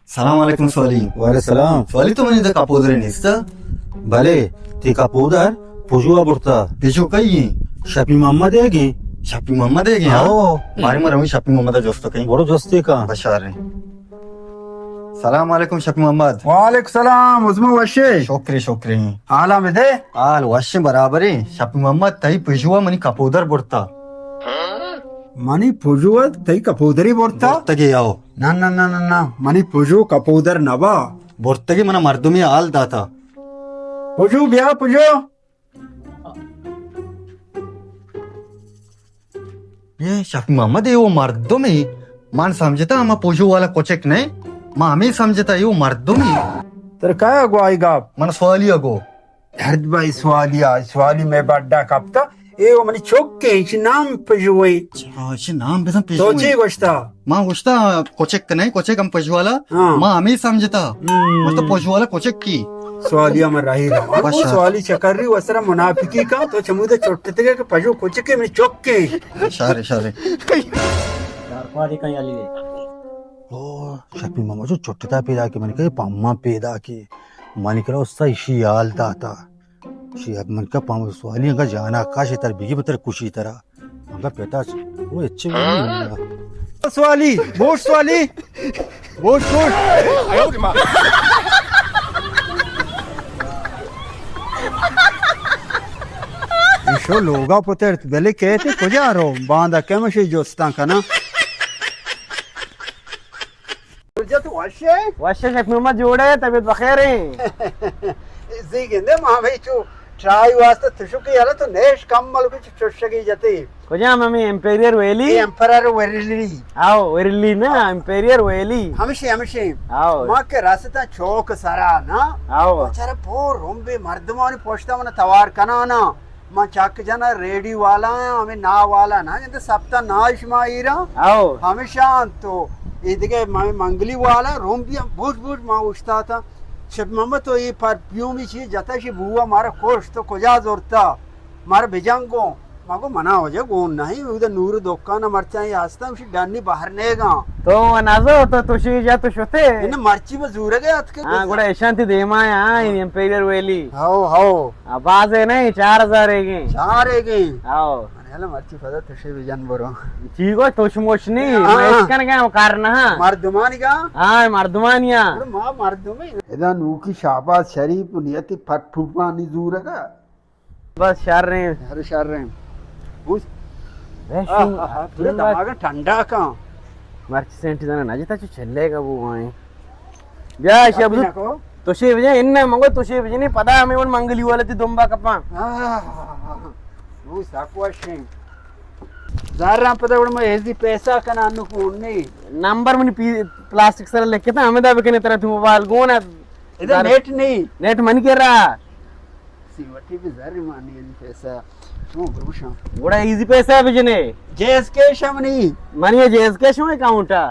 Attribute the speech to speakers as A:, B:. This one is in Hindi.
A: Salam alaikum Swali.
B: Waalaikumsalam.
A: Swali to mani da kapudre nista.
B: Bale, ti kapudar pujua burta.
A: Pecho kai.
B: Shafi Muhammad egi.
A: Shafi Muhammad hai kya?
B: Oh.
A: Bari marami Shafi Muhammad da dosto kai.
B: Boro dosti ka.
A: Bashar. Salam alaikum Shafi Muhammad.
C: वालेकुम सलाम उस्मा वशे
A: Shukri.
C: आला में दे
A: Al washe barabari. Shafi Muhammad tai pejua mani kapudar burta.
C: मनी पुजुवत तई कपूदरी बोरता
A: Burta ge yao.
C: ना ना ना ना ना मनी पुजु कपूदर नबा
A: Burta ge mana mardumi al data.
C: पुजु ब्या पुजु
A: ये Shafi Muhammad है वो मर्दमी. मान समझता हम पोजू वाला कोचेक नहीं. माँ हमें समझता है वो मर्दमी.
C: तर काय अगवाई गाप
A: मन सवाली अगो.
C: हर्द भाई स्वाली में बड्डा कपता ए वो मनी चोक के इच नाम पुजुई
A: अच्छा नाम बेसन पेशू.
C: सोची गोश्ता
A: माँ गोश्ता कोचेक नहीं कोचेक हम पोजू वाला.
C: हाँ।
A: माँ हमें समझता. मतलब पोजू वाला कोचेक की.
C: स्वाली अमर रही रहा वो
A: बशा।
C: स्वाली चकर्री वसरा मुनाफिकी का तो चमुदे चोटते के पजु कुछ के में चोक के
A: शारे शारे.
B: Oh, Shafi Muhammad jo chotta peda ki mani ke pamma peda ki. Mani kara ussa ishi al data. Shi ab man ka pam swali anga jana kash tar bigi betar kushi tara. Anga peta wo अच्छे नहीं
C: स्वाली बोश स्वाली बोश बोश इशो लोगा पुतर बेले कहते कुजा रो बांधा केमशे जोस्ता कना तू वाशे
D: वाशे शेख मोहम्मद जोड़े तबीयत बखैर है
C: इसी गिंदे मां भाई चू ट्राई वास्ते तुशुकी याला तो नेश कम मल कुछ चुशकी जती
D: कुजा मम्मी एम्पेरियर वेली
C: एम्परर वेरली
D: आओ वेली ना एम्पेरियर वेली
C: हमेशे
D: आओ
C: मां के रास्ता चौक सारा ना
D: आओ
C: चरा पो रोंबे मर्दमानी पोष्टा मन तवार कनाना मां चक जना रेडी वाला हमें ना वाला ना जंते सप्ता नाश माईरा
D: आओ
C: हमेशा तो इधके मंगली वाला रोंबिया बहुत मां उठता था शब मोहम्मद तो ये परफ्यूम ही चीज जता शी बुआ मारा कोश तो कोजा जोरता मारा बेजंगो माको मना हो जाए गोन नहीं उधर नूर दुकान मरचा ही आस्ता उसी डानी बाहर नेगा
D: तो नाजो तो तुशी जा तो शोते
C: इन मर्ची में जूर गए हथ के
D: हां गुड़ा शांति देमा है एम्पेरियर वेली
C: हाओ
D: आवाज है नहीं 4000 है
C: चार है गई
D: आओ
C: अरे मर्ची पता तुशी विजन बरो
D: ठीक है तुश मोशनी
C: हाँ।
D: मैं इसका क्या कारण है
C: मर्दमानी का
D: हां मर्दमानिया
C: मां मर्दमे इधर नू की शाबाश शरीफ नियति फटफुटवानी जूर का
D: बस शार रहे
C: हर शर रहे उस
D: हैं
C: पूरा दिमाग ठंडा का
D: मर्च सेंट जाना ना जिता चलेगा वो वहां ब्या शब्द
C: को
D: तुशी विजय इन्ने मंगो तुशी विजय नहीं पता हमें उन मंगली वाले ती दुंबा कपा
C: वो साक्वाशे ज़ारा पता उड़ में ऐसी पैसा का नानु कोने
D: नंबर में प्लास्टिक सर लेके था हमें दावे के तरह तुम मोबाइल गोना
C: इधर नेट नहीं
D: नेट मन के रहा
C: सीवटी भी ज़ारी मानी ये पैसा तू गुरुशा
D: बड़ा इजी पैसा है विजय ने
C: जेएसके शमनी
D: मानिए जेएस के शो अकाउंट है